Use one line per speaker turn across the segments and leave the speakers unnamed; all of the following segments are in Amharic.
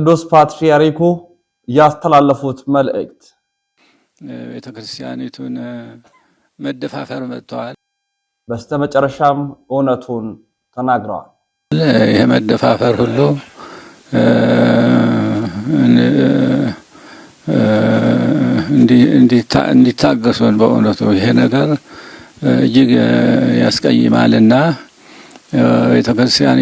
ቅዱስ ፓትርያርኩ ያስተላለፉት መልእክት
ቤተክርስቲያኒቱን መደፋፈር መጥተዋል።
በስተመጨረሻም እውነቱን ተናግረዋል።
የመደፋፈር ሁሉ እንዲታገሱን በእውነቱ ይሄ ነገር እጅግ ያስቀይማልና ቤተክርስቲያን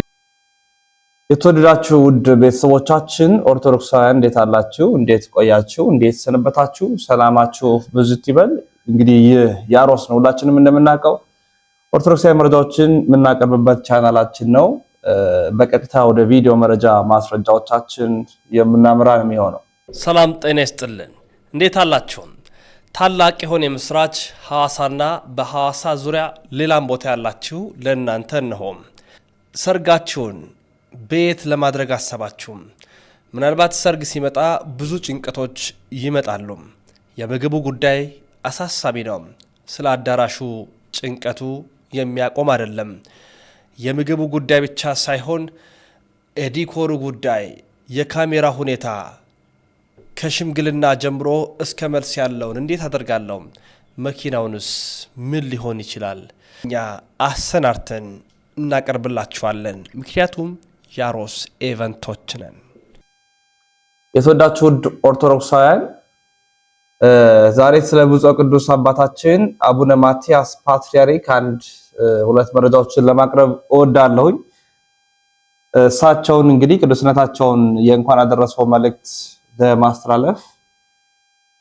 የተወደዳችሁ ውድ ቤተሰቦቻችን ኦርቶዶክሳውያን እንዴት አላችሁ? እንዴት ቆያችሁ? እንዴት ሰነበታችሁ? ሰላማችሁ ብዝት ይበል። እንግዲህ ይህ ያሮስ ነው። ሁላችንም እንደምናውቀው ኦርቶዶክሳዊ መረጃዎችን የምናቀርብበት ቻናላችን ነው። በቀጥታ ወደ ቪዲዮ መረጃ ማስረጃዎቻችን የምናመራ ነው የሚሆነው።
ሰላም ጤና ይስጥልን። እንዴት አላችሁ? ታላቅ የሆነ የምስራች ሐዋሳና በሐዋሳ ዙሪያ ሌላም ቦታ ያላችሁ ለእናንተ እንሆም ሰርጋችሁን ቤት ለማድረግ አሰባችሁ። ምናልባት ሰርግ ሲመጣ ብዙ ጭንቀቶች ይመጣሉ። የምግቡ ጉዳይ አሳሳቢ ነው። ስለ አዳራሹ ጭንቀቱ የሚያቆም አይደለም። የምግቡ ጉዳይ ብቻ ሳይሆን የዲኮሩ ጉዳይ፣ የካሜራ ሁኔታ ከሽምግልና ጀምሮ እስከ መልስ ያለውን እንዴት አደርጋለሁ? መኪናውንስ ምን ሊሆን ይችላል? እኛ አሰናርተን እናቀርብላችኋለን። ምክንያቱም ያሮስ ኢቨንቶች ነን።
የተወዳችሁ ውድ ኦርቶዶክሳውያን ዛሬ ስለ ብፁዕ ቅዱስ አባታችን አቡነ ማትያስ ፓትርያርክ ሁለት መረጃዎችን ለማቅረብ እወዳለሁኝ። እሳቸውን እንግዲህ ቅዱስነታቸውን የእንኳን አደረሰው መልእክት ለማስተላለፍ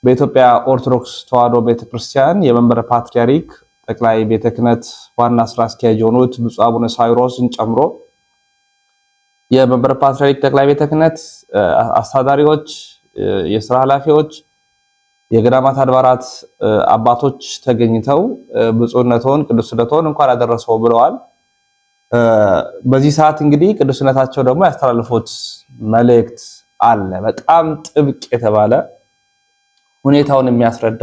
በኢትዮጵያ ኦርቶዶክስ ተዋሕዶ ቤተክርስቲያን የመንበረ ፓትርያርክ ጠቅላይ ቤተ ክህነት ዋና ስራ አስኪያጅ የሆኑት ብፁዕ አቡነ ሳዊሮስን ጨምሮ የመንበረ ፓትርያርክ ጠቅላይ ቤተ ክህነት አስተዳዳሪዎች፣ የሥራ ኃላፊዎች፣ የገዳማት አድባራት አባቶች ተገኝተው ብፁዕነቶን ቅዱስነቶን እንኳን አደረሰው ብለዋል። በዚህ ሰዓት እንግዲህ ቅዱስነታቸው ደግሞ ያስተላልፉት መልእክት አለ። በጣም ጥብቅ የተባለ ሁኔታውን የሚያስረዳ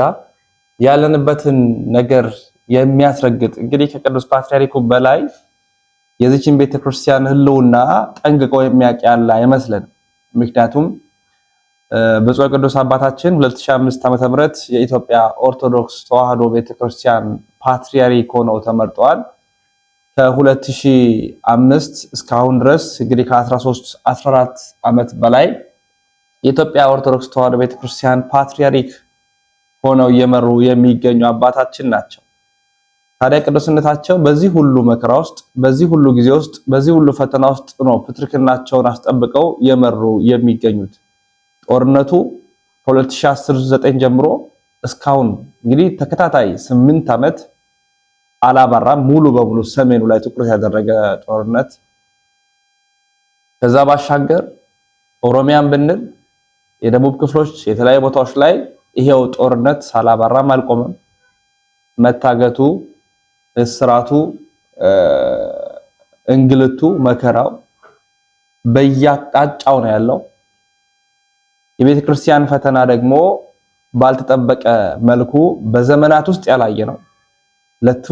ያለንበትን ነገር የሚያስረግጥ እንግዲህ ከቅዱስ ፓትርያርኩ በላይ የዚችን ቤተክርስቲያን ሕልውና ጠንቅቆ የሚያውቅ ያለ አይመስልንም። ምክንያቱም ብፁዕ ቅዱስ አባታችን 2005 ዓ.ም የኢትዮጵያ ኦርቶዶክስ ተዋሕዶ ቤተክርስቲያን ፓትርያርክ ሆነው ተመርጠዋል። ከ2005 እስካሁን ድረስ እንግዲህ ከ13-14 ዓመት በላይ የኢትዮጵያ ኦርቶዶክስ ተዋሕዶ ቤተክርስቲያን ፓትርያርክ ሆነው እየመሩ የሚገኙ አባታችን ናቸው። ታዲያ ቅዱስነታቸው በዚህ ሁሉ መከራ ውስጥ፣ በዚህ ሁሉ ጊዜ ውስጥ፣ በዚህ ሁሉ ፈተና ውስጥ ነው ፕትርክናቸውን አስጠብቀው የመሩ የሚገኙት። ጦርነቱ ከ2019 ጀምሮ እስካሁን እንግዲህ ተከታታይ 8 ዓመት አላባራም። ሙሉ በሙሉ ሰሜኑ ላይ ትኩረት ያደረገ ጦርነት። ከዛ ባሻገር ኦሮሚያን ብንል የደቡብ ክፍሎች የተለያዩ ቦታዎች ላይ ይሄው ጦርነት አላባራም፣ አልቆመም። መታገቱ፣ እስራቱ፣ እንግልቱ፣ መከራው በየአቅጣጫው ነው ያለው። የቤተ ክርስቲያን ፈተና ደግሞ ባልተጠበቀ መልኩ በዘመናት ውስጥ ያላየ ነው።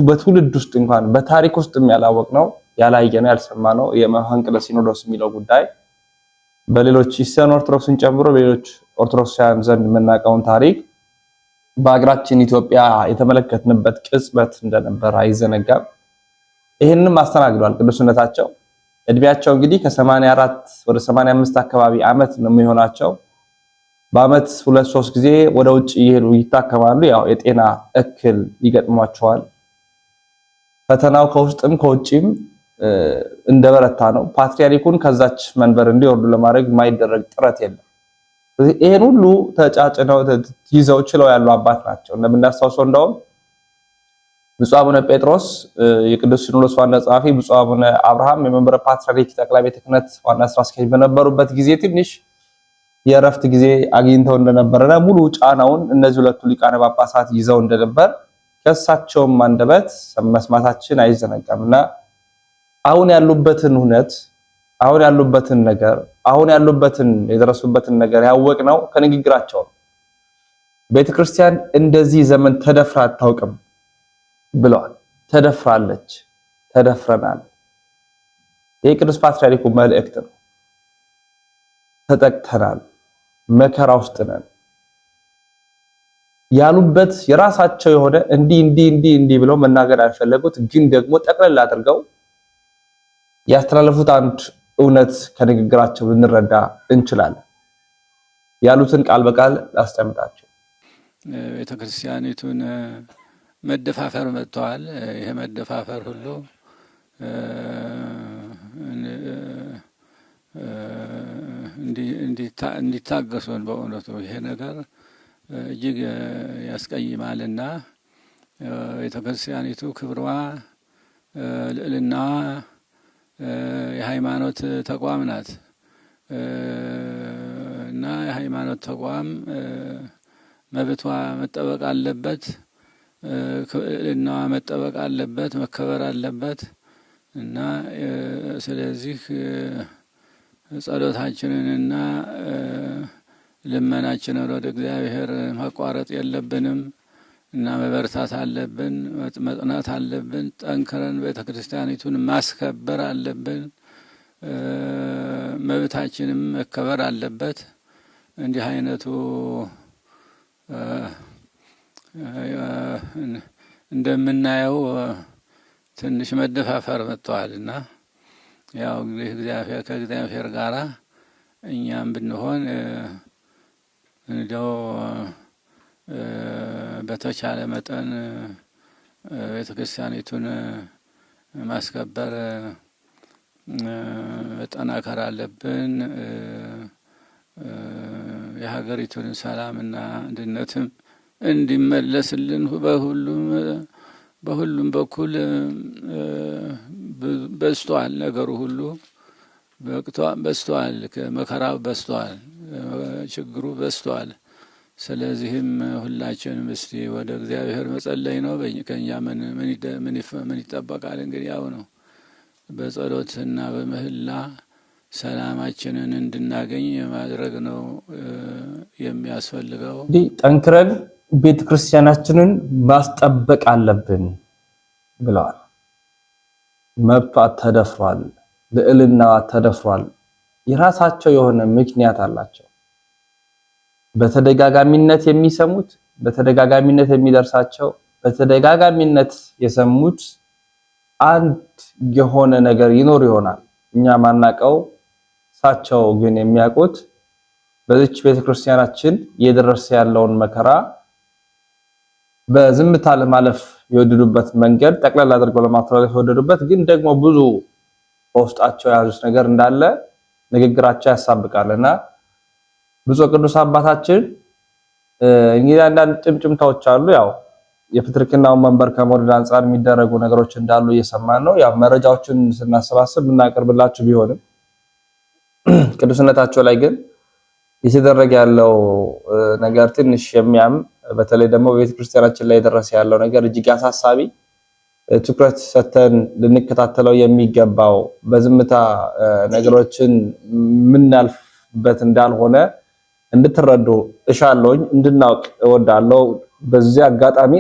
በትውልድ ውስጥ እንኳን በታሪክ ውስጥ ያላወቅ ነው፣ ያላየ ነው፣ ያልሰማ ነው። የመፈንቅለ ሲኖዶስ የሚለው ጉዳይ በሌሎች ኢስተርን ኦርቶዶክስን ጨምሮ በሌሎች ኦርቶዶክሳውያን ዘንድ የምናውቀውን ታሪክ በአገራችን ኢትዮጵያ የተመለከትንበት ቅጽበት እንደነበር አይዘነጋም። ይህንንም አስተናግዷል ቅዱስነታቸው። እድሜያቸው እንግዲህ ከ84 ወደ 85 አካባቢ ዓመት ነው የሚሆናቸው። በአመት 2-3 ጊዜ ወደ ውጭ ይሄዱ ይታከማሉ። ያው የጤና እክል ይገጥሟቸዋል። ፈተናው ከውስጥም ከውጭም እንደበረታ ነው። ፓትርያርኩን ከዛች መንበር እንዲወርዱ ለማድረግ የማይደረግ ጥረት የለም። ይሄን ሁሉ ተጫጭነው ይዘው ችለው ያሉ አባት ናቸው። እንደምናስታውሰው እንደውም ብፁዕ አቡነ ጴጥሮስ የቅዱስ ሲኖዶስ ዋና ጸሐፊ፣ ብፁዕ አቡነ አብርሃም የመንበረ ፓትርያርክ ጠቅላይ ቤተ ክህነት ዋና ስራ አስኪያጅ በነበሩበት ጊዜ ትንሽ የእረፍት ጊዜ አግኝተው እንደነበረና ሙሉ ጫናውን እነዚህ ሁለቱ ሊቃነ ጳጳሳት ይዘው እንደነበር ከእሳቸውም አንደበት መስማታችን አይዘነጋምና አሁን ያሉበትን ሁነት፣ አሁን ያሉበትን ነገር፣ አሁን ያሉበትን የደረሱበትን ነገር ያወቅነው ከንግግራቸው ነው። ቤተክርስቲያን እንደዚህ ዘመን ተደፍራ አታውቅም ብለዋል። ተደፍራለች፣ ተደፍረናል። ይህ ቅዱስ ፓትርያርኩ መልእክት ነው። ተጠቅተናል፣ መከራ ውስጥ ነን ያሉበት የራሳቸው የሆነ እንዲህ ብለው መናገር ያልፈለጉት ግን ደግሞ ጠቅለል አድርገው ያስተላለፉት አንድ እውነት ከንግግራቸው ልንረዳ እንችላለን። ያሉትን ቃል በቃል ላስቀምጣቸው።
ቤተክርስቲያኒቱን መደፋፈር መጥተዋል። ይሄ መደፋፈር ሁሉ እንዲታገሱን በእውነቱ ይሄ ነገር እጅግ ያስቀይማልና ቤተክርስቲያኒቱ ክብሯ ልዕልናዋ የሃይማኖት ተቋም ናት እና የሃይማኖት ተቋም መብቷ መጠበቅ አለበት፣ ልዕልናዋ መጠበቅ አለበት፣ መከበር አለበት እና ስለዚህ ጸሎታችንንና ልመናችንን ወደ እግዚአብሔር ማቋረጥ የለብንም እና መበርታት አለብን፣ መጽናት አለብን። ጠንክረን ቤተክርስቲያኒቱን ማስከበር አለብን። መብታችንም መከበር አለበት። እንዲህ አይነቱ እንደምናየው ትንሽ መደፋፈር መጥተዋልና ያው እንግዲህ እግዚአብሔር ከእግዚአብሔር ጋራ እኛም ብንሆን እንደው በተቻለ መጠን ቤተክርስቲያኒቱን ማስከበር መጠናከር አለብን። የሀገሪቱን ሰላምና አንድነትም እንዲመለስልን በሁሉም በኩል በዝቷል፣ ነገሩ ሁሉ በዝቷል፣ መከራው በዝቷል፣ ችግሩ በዝቷል። ስለዚህም ሁላችንም እስቲ ወደ እግዚአብሔር መጸለይ ነው። ከኛ ምን ይጠበቃል? እንግዲህ ያው ነው በጸሎትና በምህላ ሰላማችንን እንድናገኝ ማድረግ ነው የሚያስፈልገው።
ጠንክረን ቤተክርስቲያናችንን ማስጠበቅ አለብን ብለዋል። መብቷ ተደፍሯል፣ ልዕልናዋ ተደፍሯል። የራሳቸው የሆነ ምክንያት አላቸው። በተደጋጋሚነት የሚሰሙት፣ በተደጋጋሚነት የሚደርሳቸው፣ በተደጋጋሚነት የሰሙት አንድ የሆነ ነገር ይኖር ይሆናል። እኛ ማናቀው፣ እሳቸው ግን የሚያውቁት በዚች ቤተክርስቲያናችን እየደረሰ ያለውን መከራ በዝምታ ለማለፍ የወደዱበት መንገድ ጠቅላላ አድርገው ለማስተላለፍ የወደዱበት ግን ደግሞ ብዙ በውስጣቸው የያዙት ነገር እንዳለ ንግግራቸው ያሳብቃልና ብፁዕ ቅዱስ አባታችን እንግዲህ አንዳንድ ጭምጭምታዎች አሉ። ያው የፕትርክናውን መንበር ከመውረድ አንጻር የሚደረጉ ነገሮች እንዳሉ እየሰማን ነው። ያው መረጃዎችን ስናሰባስብ እናቀርብላችሁ ቢሆንም ቅዱስነታቸው ላይ ግን እየተደረገ ያለው ነገር ትንሽ የሚያም፣ በተለይ ደግሞ በቤተክርስቲያናችን ላይ የደረሰ ያለው ነገር እጅግ አሳሳቢ፣ ትኩረት ሰጥተን ልንከታተለው የሚገባው፣ በዝምታ ነገሮችን ምናልፍበት እንዳልሆነ እንድትረዱ እሻለሁኝ፣ እንድናውቅ እወዳለሁ። በዚህ አጋጣሚ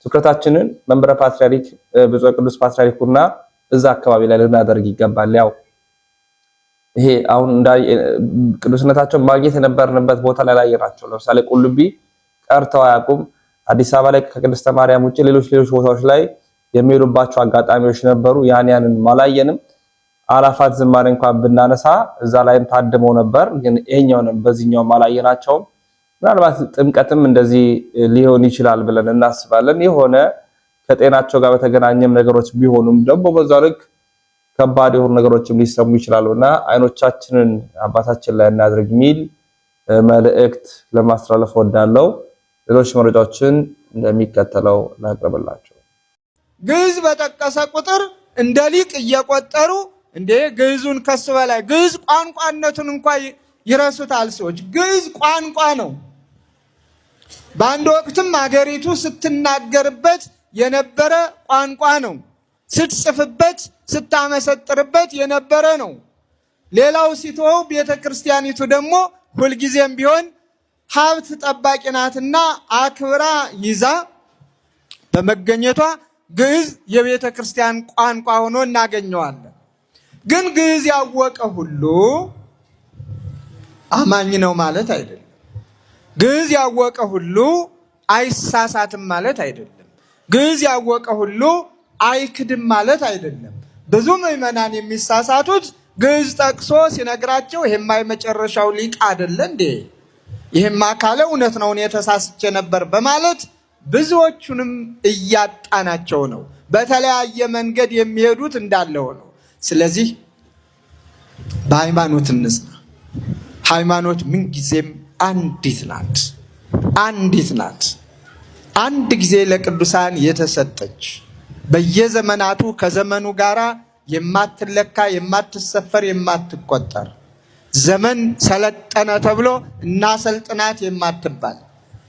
ትኩረታችንን መንበረ ፓትርያርክ ብፁዕ ቅዱስ ፓትርያርኩና እዛ አካባቢ ላይ ልናደርግ ይገባል። ያው ይሄ አሁን ቅዱስነታቸው ማግኘት የነበርንበት ቦታ ላይ ያየናቸው፣ ለምሳሌ ቁልቢ ቀርተው አያውቁም። አዲስ አበባ ላይ ከቅድስተ ማርያም ውጪ ሌሎች ቦታዎች ላይ የሚሄዱባቸው አጋጣሚዎች ነበሩ። ያንን ማላየንም። አላፋት ዝማሬ እንኳን ብናነሳ እዛ ላይም ታድመው ነበር፣ ግን ይሄኛውንም በዚህኛውም አላየናቸውም። ምናልባት ጥምቀትም እንደዚህ ሊሆን ይችላል ብለን እናስባለን። የሆነ ከጤናቸው ጋር በተገናኘም ነገሮች ቢሆኑም ደግሞ በዛ ልክ ከባድ የሆኑ ነገሮችም ሊሰሙ ይችላሉና አይኖቻችንን አባታችን ላይ እናድርግ የሚል መልእክት ለማስተላለፍ ወዳለው። ሌሎች መረጃዎችን እንደሚከተለው ላቅርብላችሁ።
ግዕዝ በጠቀሰ ቁጥር እንደ ሊቅ እየቆጠሩ እንዴ ግዕዙን ከሱ በላይ ግዕዝ ቋንቋነቱን እንኳን ይረሱታል ሰዎች። ግዕዝ ቋንቋ ነው። በአንድ ወቅትም አገሪቱ ስትናገርበት የነበረ ቋንቋ ነው። ስትጽፍበት ስታመሰጥርበት የነበረ ነው። ሌላው ሲተወው ቤተክርስቲያኒቱ ደግሞ ሁልጊዜም ቢሆን ሀብት ጠባቂ ናትና አክብራ ይዛ በመገኘቷ ግዕዝ የቤተ ክርስቲያን ቋንቋ ሆኖ እናገኘዋለን። ግን ግዕዝ ያወቀ ሁሉ አማኝ ነው ማለት አይደለም። ግዕዝ ያወቀ ሁሉ አይሳሳትም ማለት አይደለም። ግዕዝ ያወቀ ሁሉ አይክድም ማለት አይደለም። ብዙ ምዕመናን የሚሳሳቱት ግዕዝ ጠቅሶ ሲነግራቸው ይሄማ የመጨረሻው ሊቅ አይደለ እንዴ? ይሄማ ካለ እውነት ነው እኔ ተሳስቼ ነበር በማለት ብዙዎቹንም እያጣናቸው ነው። በተለያየ መንገድ የሚሄዱት እንዳለው ነው። ስለዚህ በሃይማኖት እንጽና። ሃይማኖት ምንጊዜም አንዲት ናት። አንዲት ናት። አንድ ጊዜ ለቅዱሳን የተሰጠች በየዘመናቱ ከዘመኑ ጋር የማትለካ የማትሰፈር የማትቆጠር ዘመን ሰለጠነ ተብሎ እናሰልጥናት የማትባል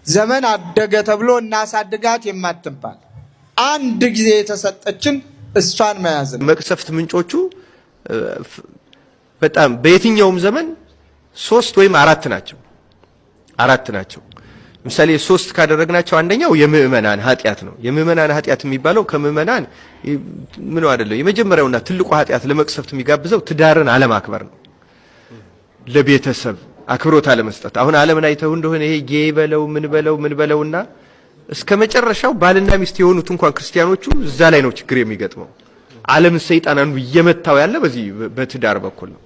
ዘመን አደገ ተብሎ እናሳድጋት የማትባል አንድ ጊዜ የተሰጠችን እሷን መያዝ ነው።
መቅሰፍት ምንጮቹ በጣም በየትኛውም ዘመን 3 ወይም 4 ናቸው። 4 ናቸው። ምሳሌ 3 ካደረግናቸው አንደኛው የምእመናን ኃጢያት ነው። የምእመናን ኃጢያት የሚባለው ከምእመናን ምን አይደለም። የመጀመሪያውና ትልቁ ኃጢያት ለመቅሰፍት የሚጋብዘው ትዳርን አለማክበር ነው። ለቤተሰብ አክብሮት አለመስጠት። አሁን ዓለምን አይተው እንደሆነ ይሄ ጌ በለው ምን በለውና እስከ መጨረሻው ባልና ሚስት የሆኑት እንኳን ክርስቲያኖቹ እዛ ላይ ነው ችግር የሚገጥመው። ዓለምን ሰይጣን አንዱ እየመታው ያለ በዚህ በትዳር በኩል ነው።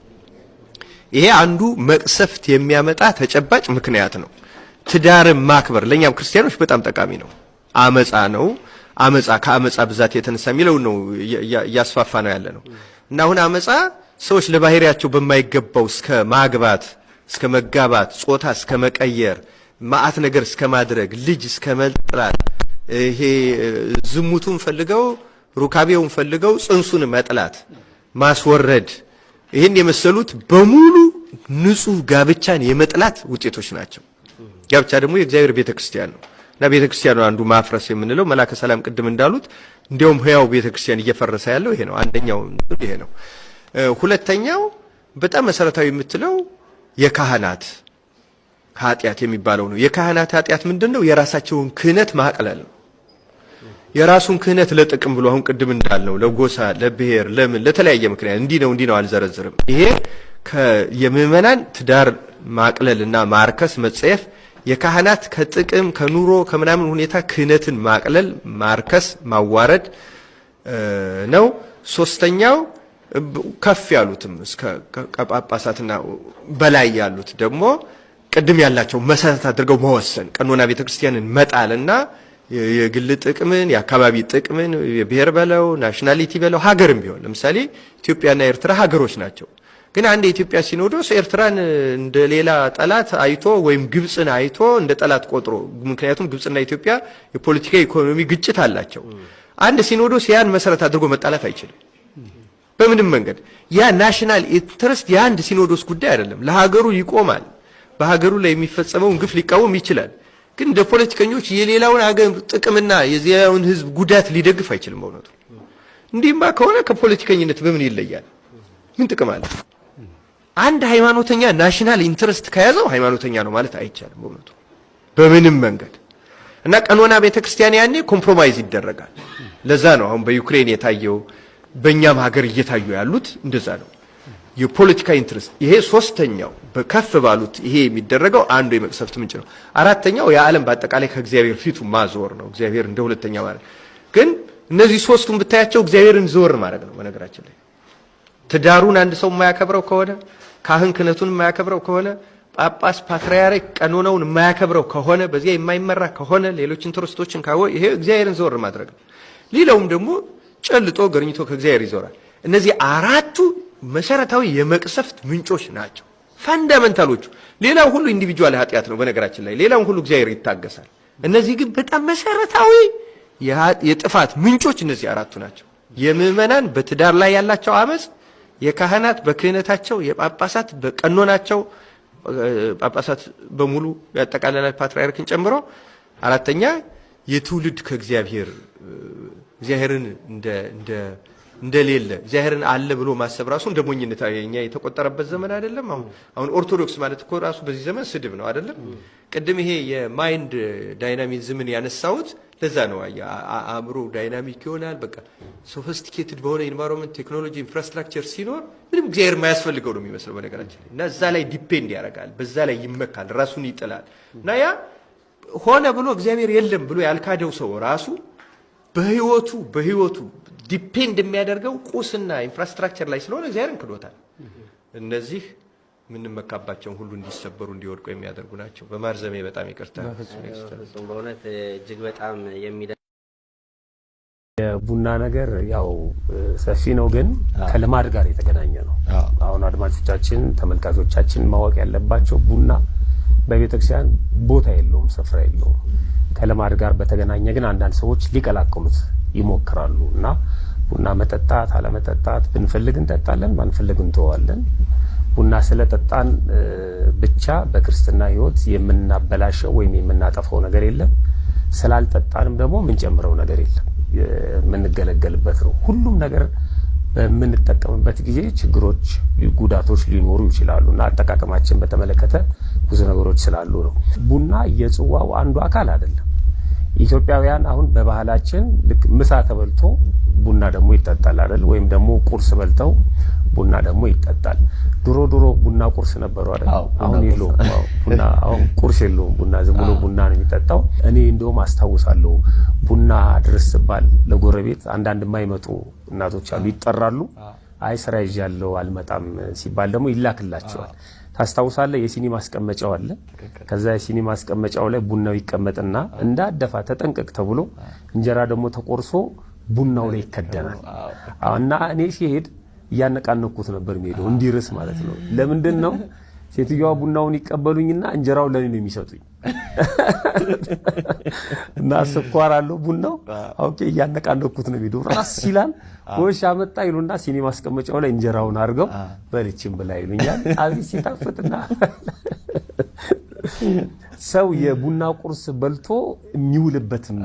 ይሄ አንዱ መቅሰፍት የሚያመጣ ተጨባጭ ምክንያት ነው። ትዳርን ማክበር ለኛም ክርስቲያኖች በጣም ጠቃሚ ነው። አመጻ ነው። አመጻ ከአመጻ ብዛት የተነሳ የሚለው ነው እያስፋፋ ነው ያለ ነው። እና አሁን አመጻ ሰዎች ለባህሪያቸው በማይገባው እስከ ማግባት እስከ መጋባት ጾታ እስከ መቀየር ማአት ነገር እስከ ማድረግ ልጅ እስከ መጥላት ይሄ ዝሙቱን ፈልገው ሩካቤውን ፈልገው ጽንሱን መጥላት ማስወረድ ይሄን የመሰሉት በሙሉ ንጹህ ጋብቻን የመጥላት ውጤቶች ናቸው። ጋብቻ ደግሞ የእግዚአብሔር ቤተክርስቲያን ነው እና ቤተክርስቲያኑ አንዱ ማፍረስ የምንለው መላከ ሰላም ቅድም እንዳሉት እንዲያውም ህያው ቤተክርስቲያን እየፈረሰ ያለው ይሄ ነው። አንደኛው ይሄ ነው። ሁለተኛው በጣም መሰረታዊ የምትለው የካህናት ኃጢያት የሚባለው ነው። የካህናት ኃጢያት ምንድነው? የራሳቸውን ክህነት ማቅለል ነው። የራሱን ክህነት ለጥቅም ብሎ አሁን ቅድም እንዳልነው ለጎሳ ለብሔር ለምን ለተለያየ ምክንያት እንዲህ ነው አልዘረዝርም። ይሄ የምእመናን ትዳር ማቅለልና ማርከስ መጸየፍ የካህናት ከጥቅም ከኑሮ ከምናምን ሁኔታ ክህነትን ማቅለል ማርከስ ማዋረድ ነው። ሶስተኛው ከፍ ያሉትም እስከ ጳጳሳትና በላይ ያሉት ደግሞ ቅድም ያላቸው መሰረት አድርገው መወሰን ቀኖና ቤተክርስቲያንን መጣልና የግል ጥቅምን የአካባቢ ጥቅምን የብሔር በለው ናሽናሊቲ በለው ሀገርም ቢሆን ለምሳሌ ኢትዮጵያና ኤርትራ ሀገሮች ናቸው። ግን አንድ የኢትዮጵያ ሲኖዶስ ኤርትራን እንደ ሌላ ጠላት አይቶ ወይም ግብጽን አይቶ እንደ ጠላት ቆጥሮ ምክንያቱም ግብጽና ኢትዮጵያ የፖለቲካ ኢኮኖሚ ግጭት አላቸው። አንድ ሲኖዶስ ያን መሰረት አድርጎ መጣላት አይችልም በምንም መንገድ። ያ ናሽናል ኢንተረስት የአንድ ሲኖዶስ ጉዳይ አይደለም። ለሀገሩ ይቆማል። በሀገሩ ላይ የሚፈጸመውን ግፍ ሊቃወም ይችላል። ግን እንደ ፖለቲከኞች የሌላውን ሀገር ጥቅምና የዚያውን ህዝብ ጉዳት ሊደግፍ አይችልም። በእውነቱ እንዲህማ ከሆነ ከፖለቲከኝነት በምን ይለያል? ምን ጥቅም አለ? አንድ ሃይማኖተኛ ናሽናል ኢንተረስት ከያዘው ሃይማኖተኛ ነው ማለት አይቻልም በእውነቱ በምንም መንገድ። እና ቀኖና ቤተክርስቲያን ያኔ ኮምፕሮማይዝ ይደረጋል። ለዛ ነው አሁን በዩክሬን የታየው በእኛም ሀገር እየታዩ ያሉት እንደዛ ነው። የፖለቲካ ኢንተረስት ይሄ ሶስተኛው በከፍ ባሉት ይሄ የሚደረገው አንዱ የመቅሰፍት ምንጭ ነው። አራተኛው የዓለም በአጠቃላይ ከእግዚአብሔር ፊቱ ማዞር ነው። እግዚአብሔር እንደ ሁለተኛ ማለት ግን እነዚህ ሶስቱን ብታያቸው እግዚአብሔርን ዞር ማድረግ ነው። በነገራችን ላይ ትዳሩን አንድ ሰው የማያከብረው ከሆነ ካህን ክህነቱን የማያከብረው ከሆነ ጳጳስ ፓትርያርክ ቀኖናውን የማያከብረው ከሆነ በዚያ የማይመራ ከሆነ ሌሎች ኢንተረስቶችን ካወ ይሄ እግዚአብሔርን ዞር ማድረግ ነው። ሌላውም ደግሞ ጨልጦ ገርኝቶ ከእግዚአብሔር ይዞራል። እነዚህ አራቱ መሰረታዊ የመቅሰፍት ምንጮች ናቸው ፋንዳሜንታሎቹ። ሌላው ሁሉ ኢንዲቪጁዋል ኃጢያት ነው በነገራችን ላይ ሌላው ሁሉ እግዚአብሔር ይታገሳል። እነዚህ ግን በጣም መሰረታዊ የጥፋት ምንጮች እነዚህ አራቱ ናቸው። የምእመናን በትዳር ላይ ያላቸው አመጽ፣ የካህናት በክህነታቸው፣ የጳጳሳት በቀኖናቸው ጳጳሳት በሙሉ ያጠቃልላል ፓትርያርክን ጨምሮ። አራተኛ የትውልድ ከእግዚአብሔር እግዚአብሔርን እንደሌለ እግዚአብሔርን አለ ብሎ ማሰብ ራሱ እንደ ሞኝነት የኛ የተቆጠረበት ዘመን አይደለም። አሁን ኦርቶዶክስ ማለት እኮ ራሱ በዚህ ዘመን ስድብ ነው አይደለም? ቅድም ይሄ የማይንድ ዳይናሚዝምን ያነሳውት ለዛ ነው አእምሮ ዳይናሚክ ይሆናል። በቃ ሶፊስቲኬትድ በሆነ ኢንቫይሮንመንት ቴክኖሎጂ ኢንፍራስትራክቸር ሲኖር ምንም እግዚአብሔር የማያስፈልገው ነው የሚመስለው በነገራችን ላይ። እና እዛ ላይ ዲፔንድ ያደርጋል፣ በዛ ላይ ይመካል፣ ራሱን ይጥላል። እና ያ ሆነ ብሎ እግዚአብሔር የለም ብሎ ያልካደው ሰው ራሱ በህይወቱ ዲፔንድ የሚያደርገው ቁስና ኢንፍራስትራክቸር ላይ ስለሆነ እግዚአብሔርን ክዶታል። እነዚህ ምንመካባቸውን ሁሉ እንዲሰበሩ እንዲወድቁ የሚያደርጉ ናቸው። በማርዘሜ በጣም ይቅርታ።
በእውነት እጅግ በጣም
የቡና ነገር ያው ሰፊ ነው፣ ግን ከልማድ ጋር የተገናኘ ነው። አሁን አድማጮቻችን ተመልካቾቻችን ማወቅ ያለባቸው ቡና በቤተክርስቲያን ቦታ የለውም፣ ስፍራ የለውም። ከልማድ ጋር በተገናኘ ግን አንዳንድ ሰዎች ሊቀላቅሉት ይሞክራሉ እና ቡና መጠጣት አለመጠጣት ብንፈልግ እንጠጣለን፣ ባንፈልግ እንተዋለን። ቡና ስለጠጣን ብቻ በክርስትና ሕይወት የምናበላሸው ወይም የምናጠፋው ነገር የለም። ስላልጠጣንም ደግሞ የምንጨምረው ነገር የለም። የምንገለገልበት ነው። ሁሉም ነገር በምንጠቀምበት ጊዜ ችግሮች፣ ጉዳቶች ሊኖሩ ይችላሉ እና አጠቃቀማችን በተመለከተ ብዙ ነገሮች ስላሉ ነው። ቡና የጽዋው አንዱ አካል አይደለም። ኢትዮጵያውያን አሁን በባህላችን ልክ ምሳ ተበልቶ ቡና ደግሞ ይጠጣል አይደል? ወይም ደግሞ ቁርስ በልተው ቡና ደግሞ ይጠጣል። ድሮ ቡና ቁርስ ነበሩ አይደል? አሁን የለውም። ቡና አሁን ቁርስ የለውም። ቡና ዝም ብሎ ቡና ነው የሚጠጣው። እኔ እንደውም አስታውሳለሁ ቡና ድረስ ሲባል ለጎረቤት አንዳንድ የማይመጡ እናቶች አሉ፣ ይጠራሉ። አይ ስራ ይዣለሁ አልመጣም ሲባል ደግሞ ይላክላቸዋል። ታስታውሳለህ? የሲኒ ማስቀመጫው አለ። ከዛ የሲኒ ማስቀመጫው ላይ ቡናው ይቀመጥና እንዳደፋ ተጠንቀቅ ተብሎ እንጀራ ደግሞ ተቆርሶ ቡናው ላይ ይከደናል። እና እኔ ሲሄድ እያነቃነኩት ነበር የሚሄደው እንዲርስ ማለት ነው። ለምንድን ነው ሴትዮዋ ቡናውን ይቀበሉኝና እንጀራው ለኔ ነው የሚሰጡኝ። እና ስኳር አለው ቡናው። ኦኬ እያነቃነኩት ነው የሚሄደው። ራስ ይላል ወሽ አመጣ ይሉና ሲኒ ማስቀመጫው ላይ እንጀራውን አድርገው በልችም ብላ ይሉኛል። አብይ ሲጣፍጥና ሰው የቡና ቁርስ በልቶ የሚውልበትም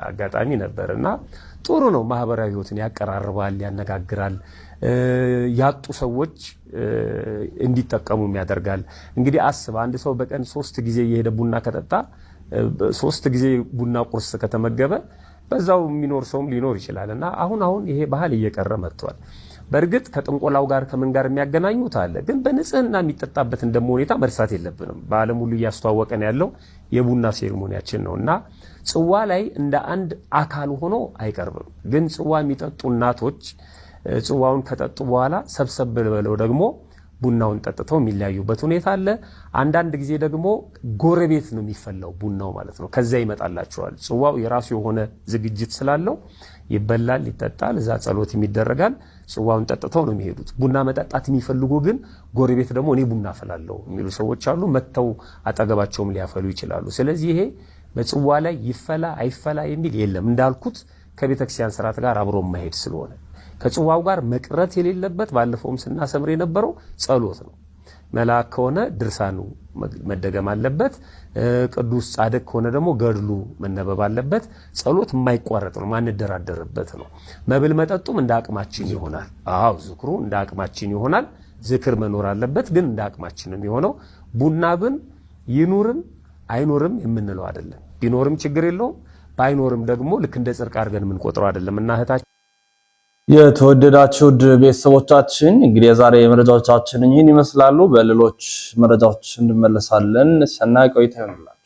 አጋጣሚ ነበርና ጥሩ ነው። ማህበራዊ ህይወትን ያቀራርባል፣ ያነጋግራል። ያጡ ሰዎች እንዲጠቀሙም ያደርጋል። እንግዲህ አስብ፣ አንድ ሰው በቀን 3 ጊዜ የሄደ ቡና ከጠጣ 3 ጊዜ ቡና ቁርስ ከተመገበ በዛው የሚኖር ሰውም ሊኖር ይችላልና አሁን ይሄ ባህል እየቀረ መጥቷል። በእርግጥ ከጥንቆላው ጋር ከምን ጋር የሚያገናኙት አለ፣ ግን በንጽህና የሚጠጣበት እንደሞ ሁኔታ መርሳት የለብንም። በዓለም ሁሉ እያስተዋወቀን ያለው የቡና ሴሪሞኒያችን ነውና ጽዋ ላይ እንደ አንድ አካል ሆኖ አይቀርብም። ግን ጽዋ የሚጠጡ እናቶች ጽዋውን ከጠጡ በኋላ ሰብሰብ ብለው ደግሞ ቡናውን ጠጥተው የሚለያዩበት ሁኔታ አለ። አንዳንድ ጊዜ ደግሞ ጎረቤት ነው የሚፈላው ቡናው ማለት ነው። ከዛ ይመጣላቸዋል። ጽዋው የራሱ የሆነ ዝግጅት ስላለው ይበላል፣ ይጠጣል፣ እዛ ጸሎት ይደረጋል። ጽዋውን ጠጥተው ነው የሚሄዱት። ቡና መጠጣት የሚፈልጉ ግን ጎረቤት ደግሞ እኔ ቡና ፈላለሁ የሚሉ ሰዎች አሉ። መተው አጠገባቸውም ሊያፈሉ ይችላሉ። ስለዚህ ይሄ በጽዋ ላይ ይፈላ አይፈላ የሚል የለም። እንዳልኩት ከቤተክርስቲያን ስርዓት ጋር አብሮ ማሄድ ስለሆነ ከጽዋው ጋር መቅረት የሌለበት ባለፈውም ስናሰምር የነበረው ጸሎት ነው። መልአክ ከሆነ ድርሳኑ መደገም አለበት። ቅዱስ ጻድቅ ከሆነ ደግሞ ገድሉ መነበብ አለበት። ጸሎት የማይቋረጥ ነው፣ ማንደራደርበት ነው። መብል መጠጡም እንደ አቅማችን ይሆናል። ዝክሩ እንደ አቅማችን ይሆናል። ዝክር መኖር አለበት፣ ግን እንደ አቅማችን የሚሆነው። ቡና ግን ይኑርም አይኖርም የምንለው አይደለም። ቢኖርም ችግር የለውም፣ ባይኖርም ደግሞ ልክ እንደ ጽድቅ አድርገን የምንቆጥረው አይደለም። እና እህታችን
የተወደዳችሁ ቤተሰቦቻችን እንግዲህ የዛሬ መረጃዎቻችን ይህን ይመስላሉ። በሌሎች መረጃዎች እንመለሳለን። ሰናይ ቆይታ ይሁንላችሁ።